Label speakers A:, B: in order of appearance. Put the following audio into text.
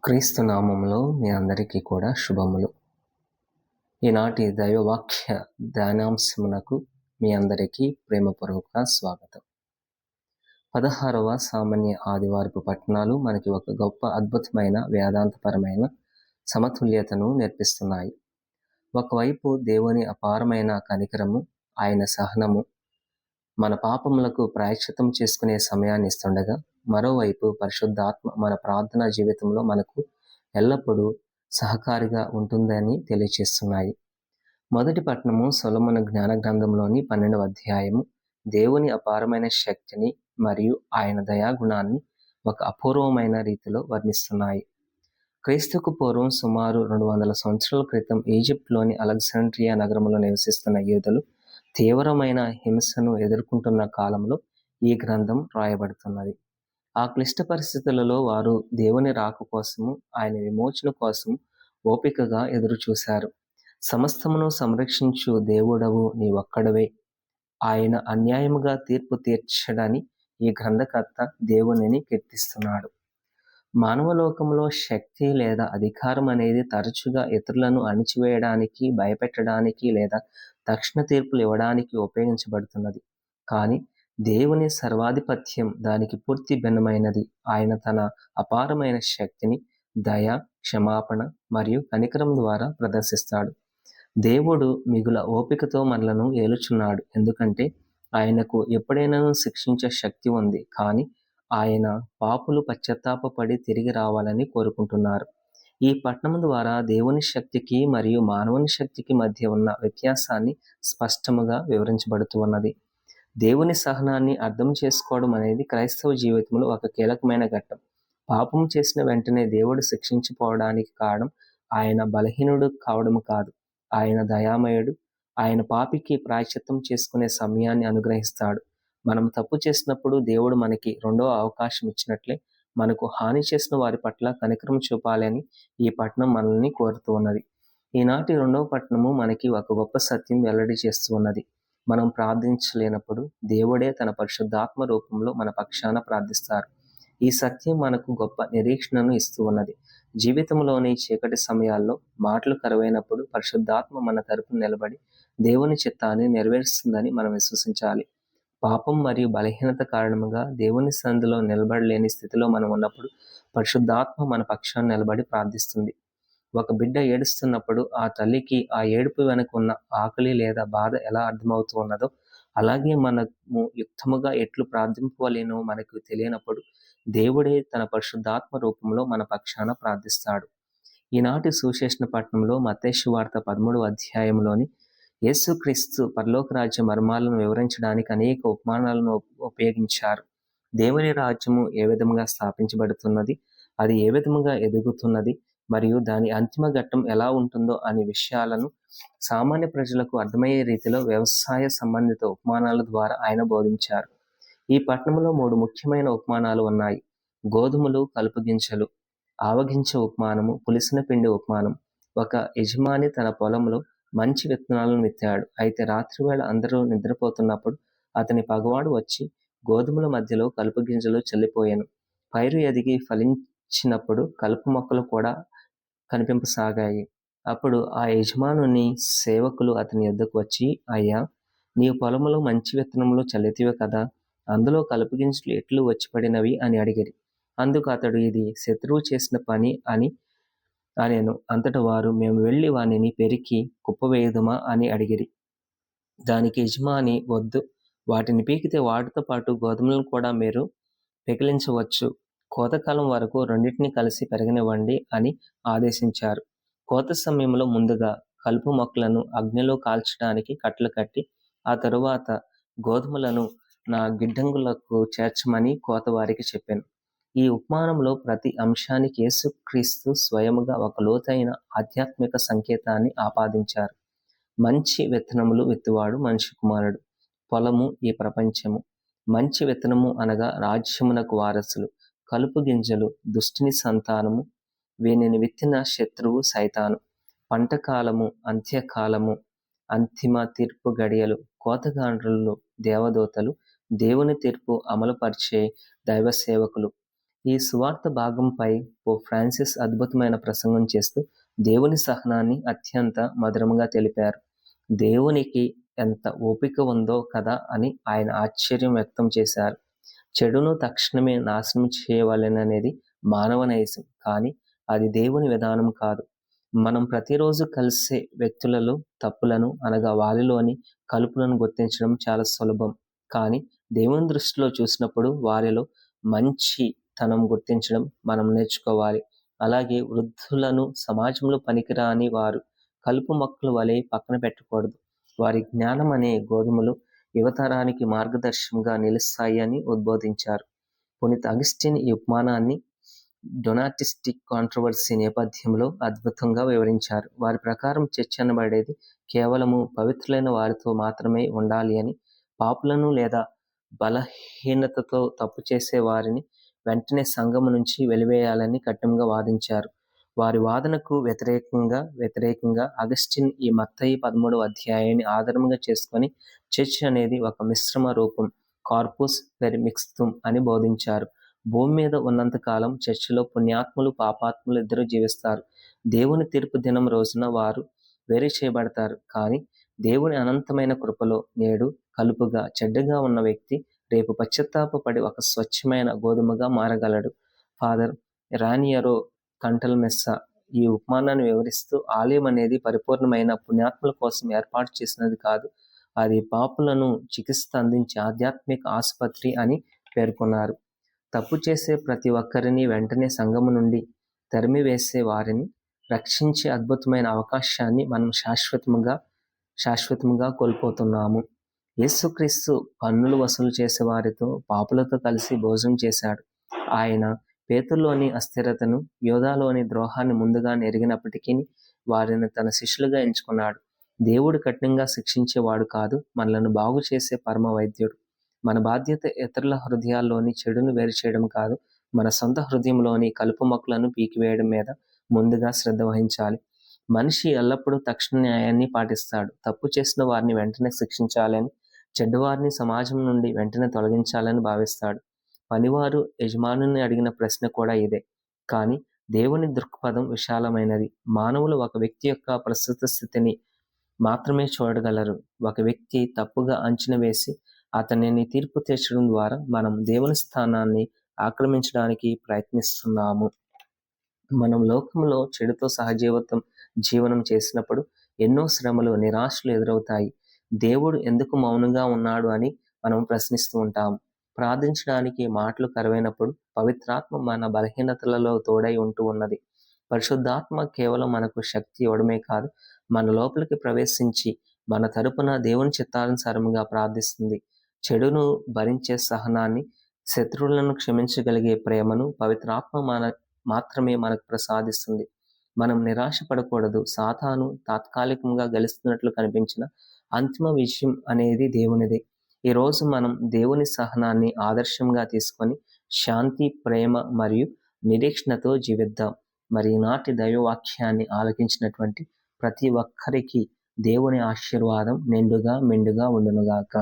A: క్రీస్తు నామములో మీ అందరికీ కూడా శుభములు. ఈనాటి దైవవాక్య ధ్యానాంశమునకు మీ అందరికీ ప్రేమపూర్వక స్వాగతం. 16వ సామాన్య ఆదివారపు పట్టణాలు మనకి ఒక గొప్ప అద్భుతమైన వేదాంతపరమైన సమతుల్యతను నేర్పిస్తున్నాయి. ఒకవైపు దేవుని అపారమైన కనికరము, ఆయన సహనము మన పాపములకు ప్రాయశ్చిత్తం చేసుకునే సమయాన్ని ఇస్తుండగా, మరోవైపు పరిశుద్ధాత్మ మన ప్రార్థనా జీవితంలో మనకు ఎల్లప్పుడూ సహకారిగా ఉంటుందని తెలియచేస్తున్నాయి. మొదటి పట్టణము సొలొమోను జ్ఞాన గ్రంథంలోని 12వ అధ్యాయము దేవుని అపారమైన శక్తిని మరియు ఆయన దయాగుణాన్ని ఒక అపూర్వమైన రీతిలో వర్ణిస్తున్నాయి. క్రీస్తుకు పూర్వం సుమారు 200 సంవత్సరాల క్రితం ఈజిప్ట్లోని అలెగ్జాండ్రియా నగరంలో నివసిస్తున్న యూదులు తీవ్రమైన హింసను ఎదుర్కొంటున్న కాలంలో ఈ గ్రంథం రాయబడుతున్నది. ఆ క్లిష్ట పరిస్థితులలో వారు దేవుని రాక కోసము, ఆయన విమోచన కోసం ఓపికగా ఎదురు చూశారు. సమస్తమును సంరక్షించు దేవుడవు నీ ఒక్కడవే, ఆయన అన్యాయముగా తీర్పు తీర్చడని ఈ గ్రంథకర్త దేవునిని కీర్తిస్తున్నాడు. మానవలోకంలో శక్తి లేదా అధికారం అనేది తరచుగా ఇతరులను అణిచివేయడానికి, భయపెట్టడానికి లేదా తక్షణ తీర్పులు ఇవ్వడానికి ఉపయోగించబడుతున్నది. కానీ దేవుని సర్వాధిపత్యం దానికి పూర్తి భిన్నమైనది. ఆయన తన అపారమైన శక్తిని దయ, క్షమాపణ మరియు కనికరం ద్వారా ప్రదర్శిస్తాడు. దేవుడు మిగుల ఓపికతో మనలను ఏలుచున్నాడు, ఎందుకంటే ఆయనకు ఎప్పుడైనా శిక్షించే శక్తి ఉంది. కానీ ఆయన పాపులు పశ్చాత్తాపపడి తిరిగి రావాలని కోరుకుంటున్నారు. ఈ పట్టణం ద్వారా దేవుని శక్తికి మరియు మానవుని శక్తికి మధ్య ఉన్న వ్యత్యాసాన్ని స్పష్టముగా వివరించబడుతూ ఉన్నది. దేవుని సహనాన్ని అర్థం చేసుకోవడం అనేది క్రైస్తవ జీవితంలో ఒక కీలకమైన ఘట్టం. పాపం చేసిన వెంటనే దేవుడు శిక్షించిపోవడానికి కారణం ఆయన బలహీనుడు కావడం కాదు, ఆయన దయామయుడు. ఆయన పాపికి ప్రాయశ్చిత్తం చేసుకునే సమయాన్ని అనుగ్రహిస్తాడు. మనం తప్పు చేసినప్పుడు దేవుడు మనకి రెండో అవకాశం ఇచ్చినట్లే మనకు హాని చేసిన వారి పట్ల కనికరం చూపాలని ఈ పట్టణం మనల్ని కోరుతూ ఉన్నది. ఈనాటి రెండవ పట్టణము మనకి ఒక గొప్ప సత్యం వెల్లడి చేస్తూ ఉన్నది. మనం ప్రార్థించలేనప్పుడు దేవుడే తన పరిశుద్ధాత్మ రూపంలో మన పక్షాన ప్రార్థిస్తారు. ఈ సత్యం మనకు గొప్ప నిరీక్షణను ఇస్తూ ఉన్నది. జీవితంలోని చీకటి సమయాల్లో మాటలు కరువైనప్పుడు పరిశుద్ధాత్మ మన తరపున నిలబడి దేవుని చిత్తాన్ని నెరవేరుస్తుందని మనం విశ్వసించాలి. పాపం మరియు బలహీనత కారణంగా దేవుని సన్నిధిలో నిలబడలేని స్థితిలో మనం ఉన్నప్పుడు పరిశుద్ధాత్మ మన పక్షాన్ని నిలబడి ప్రార్థిస్తుంది. ఒక బిడ్డ ఏడుస్తున్నప్పుడు ఆ తల్లికి ఆ ఏడుపు వెనుక ఉన్న ఆకలి లేదా బాధ ఎలా అర్థమవుతూ ఉన్నదో, అలాగే మనము యుక్తముగా ఎట్లు ప్రార్థింపవలేనో మనకు తెలియనప్పుడు దేవుడే తన పరిశుద్ధాత్మ రూపంలో మన పక్షాన ప్రార్థిస్తాడు. ఈనాటి సువిశేషణ పట్టణంలో మత్తయి సువార్త 13వ అధ్యాయంలోని యేసుక్రీస్తు పరలోక రాజ్య మర్మాలను వివరించడానికి అనేక ఉపమానాలను ఉపయోగించారు. దేవుని రాజ్యము ఏ విధముగా స్థాపించబడుతున్నది, అది ఏ విధముగా ఎదుగుతున్నది మరియు దాని అంతిమ ఘట్టం ఎలా ఉంటుందో అనే విషయాలను సామాన్య ప్రజలకు అర్థమయ్యే రీతిలో వ్యవసాయ సంబంధిత ఉపమానాల ద్వారా ఆయన బోధించారు. ఈ పట్టణంలో 3 ముఖ్యమైన ఉపమానాలు ఉన్నాయి. గోధుమలు, కలుపు గింజలు, ఆవగింజ ఉపమానము, పులిసిన పిండి ఉపమానం. ఒక యజమాని తన పొలంలో మంచి విత్తనాలను విత్తాడు. అయితే రాత్రివేళ అందరూ నిద్రపోతున్నప్పుడు అతని పగవాడు వచ్చి గోధుమల మధ్యలో కలుపు గింజలు చల్లిపోయాను. పైరు ఎదిగి ఫలించినప్పుడు కలుపు మొక్కలు కూడా కనిపింపసాగాయి. అప్పుడు ఆ యజమానుని సేవకులు అతని యొద్దకు వచ్చి, అయ్యా, నీ పొలంలో మంచి విత్తనములు చల్లితివి కదా, అందులో కలుపు గింజలు ఎట్లు వచ్చి పడినవి అని అడిగిరి. అందుకు అతడు, ఇది శత్రువు చేసిన పని అని అనేను. అంతటా వారు, మేము వెళ్ళి వానిని పెరికి కుప్పవేయుదుమా అని అడిగిరి. దానికి యజమాని, వద్దు, వాటిని పీకితే వాటితో పాటు గోధుమలను కూడా మీరు పెకిలించవచ్చు. కోతకాలం వరకు రెండింటినీ కలిసి పెరగనివ్వండి అని ఆదేశించారు. కోత సమయంలో ముందుగా కలుపు మొక్కలను అగ్నిలో కాల్చడానికి కట్టెలు కట్టి, ఆ తరువాత గోధుమలను నా గిడ్డంగులకు చేర్చమని కోత వారికి చెప్పాను. ఈ ఉపమానంలో ప్రతి అంశానికి యేసుక్రీస్తు స్వయముగా ఒక లోతైన ఆధ్యాత్మిక సంకేతాన్ని ఆపాదించారు. మంచి విత్తనములు విత్తువాడు మనిషి కుమారుడు. పొలము ఈ ప్రపంచము. మంచి విత్తనము అనగా రాజ్యమునకు వారసులు. కలుపు గింజలు దుష్టుని సంతానము, వీనిని విత్తిన శత్రువు సైతాను. పంటకాలము, అంత్యకాలము, అంతిమ తీర్పు గడియలు, కోతగాండ్రులు దేవదూతలు, దేవుని తీర్పు అమలుపరిచే దైవ సేవకులు. ఈ సువార్త భాగంపై పోప్ ఫ్రాన్సిస్ అద్భుతమైన ప్రసంగం చేస్తూ దేవుని సహనాన్ని అత్యంత మధురంగా తెలిపారు. దేవునికి ఎంత ఓపిక ఉందో కదా అని ఆయన ఆశ్చర్యం వ్యక్తం చేశారు. చెడును తక్షణమే నాశనం చేయవలెననేది మానవ నైజం, కానీ అది దేవుని విధానం కాదు. మనం ప్రతిరోజు కలిసే వ్యక్తులలో తప్పులను, అనగా వారిలోని కలుపులను గుర్తించడం చాలా సులభం. కానీ దేవుని దృష్టిలో చూసినప్పుడు వారిలో మంచితనం గుర్తించడం మనం నేర్చుకోవాలి. అలాగే వృద్ధులను సమాజంలో పనికిరాని వారు కలుపు మొక్కల వలె పక్కన పెట్టకూడదు. వారి జ్ఞానం అనే గోధుమలు యువతరానికి మార్గదర్శకంగా నిలుస్తాయి అని ఉద్బోధించారు. పునీత అగస్టిన్ ఈ ఉపమానాన్ని డొనాటిస్టిక్ కాంట్రవర్సీ నేపథ్యంలో అద్భుతంగా వివరించారు. వారి ప్రకారం చర్చ్ అనబడేది కేవలము పవిత్రులైన వారితో మాత్రమే ఉండాలి అని, పాపులను లేదా బలహీనతతో తప్పు చేసే వారిని వెంటనే సంఘము నుంచి వెలివేయాలని కఠినంగా వాదించారు. వారి వాదనకు వ్యతిరేకంగా అగస్టిన్ ఈ మత్తయి 13వ అధ్యాయాన్ని ఆధారంగా చేసుకొని చర్చ్ అనేది ఒక మిశ్రమ రూపం, కార్పుస్ వెర్మిక్స్తుమ్ అని బోధించారు. భూమి మీద ఉన్నంతకాలం చర్చిలో పుణ్యాత్ములు, పాపాత్ములు ఇద్దరు జీవిస్తారు. దేవుని తీర్పు దినం రోజున వారు వేరు చేయబడతారు. కానీ దేవుని అనంతమైన కృపలో నేడు కలుపుగా, చెడ్డగా ఉన్న వ్యక్తి రేపు పశ్చాత్తాపపడి ఒక స్వచ్ఛమైన గోధుమగా మారగలడు. ఫాదర్ రానియరో కంటల్మెస్సా ఈ ఉపమానాన్ని వివరిస్తూ, ఆలయం అనేది పరిపూర్ణమైన పుణ్యాత్ముల కోసం ఏర్పాటు చేసినది కాదు, అది పాపులను చికిత్స అందించే ఆధ్యాత్మిక ఆసుపత్రి అని పేర్కొన్నారు. తప్పు చేసే ప్రతి ఒక్కరిని వెంటనే సంఘము నుండి తరిమివేసే వారిని రక్షించే అద్భుతమైన అవకాశాన్ని మనం శాశ్వతంగా కోల్పోతున్నాము. యేసుక్రీస్తు పన్నులు వసూలు చేసే వారితో, పాపులతో కలిసి భోజనం చేశాడు. ఆయన పేతురులోని అస్థిరతను, యోధాలోని ద్రోహాన్ని ముందుగా ఎరిగినప్పటికీ వారిని తన శిష్యులుగా ఎంచుకున్నాడు. దేవుడు కఠినంగా శిక్షించేవాడు కాదు, మనలను బాగు చేసే పరమ వైద్యుడు. మన బాధ్యత ఇతరుల హృదయాల్లోని చెడును వేరు చేయడం కాదు, మన సొంత హృదయంలోని కలుపు మొక్కలను పీకివేయడం మీద ముందుగా శ్రద్ధ వహించాలి. మనిషి ఎల్లప్పుడూ తక్షణ న్యాయాన్ని పాటిస్తాడు. తప్పు చేసిన వారిని వెంటనే శిక్షించాలని, చెడ్డవారిని సమాజం నుండి వెంటనే తొలగించాలని భావిస్తాడు. పనివారు యజమానుని అడిగిన ప్రశ్న కూడా ఇదే. కానీ దేవుని దృక్పథం విశాలమైనది. మానవులు ఒక వ్యక్తి యొక్క ప్రస్తుత స్థితిని మాత్రమే చూడగలరు. ఒక వ్యక్తి తప్పుగా అంచనా వేసి అతనిని తీర్పు తీర్చడం ద్వారా మనం దేవుని స్థానాన్ని ఆక్రమించడానికి ప్రయత్నిస్తున్నాము. మనం లోకంలో చెడుతో జీవనం చేసినప్పుడు ఎన్నో శ్రమలు, నిరాశలు ఎదురవుతాయి. దేవుడు ఎందుకు మౌనంగా ఉన్నాడు అని మనం ప్రశ్నిస్తూ ఉంటాము. ప్రార్థించడానికి మాటలు కరువైనప్పుడు పవిత్రాత్మ మన బలహీనతలలో తోడై ఉంటూ ఉన్నది. పరిశుద్ధాత్మ కేవలం మనకు శక్తి ఇవ్వడమే కాదు, మన లోపలికి ప్రవేశించి మన తరపున దేవుని చిత్తానుసారముగా ప్రార్థిస్తుంది. చెడును భరించే సహనాన్ని, శత్రువులను క్షమించగలిగే ప్రేమను పవిత్రాత్మ మాత్రమే మనకు ప్రసాదిస్తుంది. మనం నిరాశ పడకూడదు. సాతాను తాత్కాలికంగా గెలుస్తున్నట్లు కనిపించిన అంతిమ విజయం అనేది దేవునిదే. ఈరోజు మనం దేవుని సహనాన్ని ఆదర్శంగా తీసుకొని శాంతి, ప్రేమ మరియు నిరీక్షణతో జీవిద్దాం. మరి ఈనాటి దైవవాక్యాన్ని ఆలకించినటువంటి ప్రతి ఒక్కరికి దేవుని ఆశీర్వాదం నిండుగా మెండుగా ఉండునుగాక.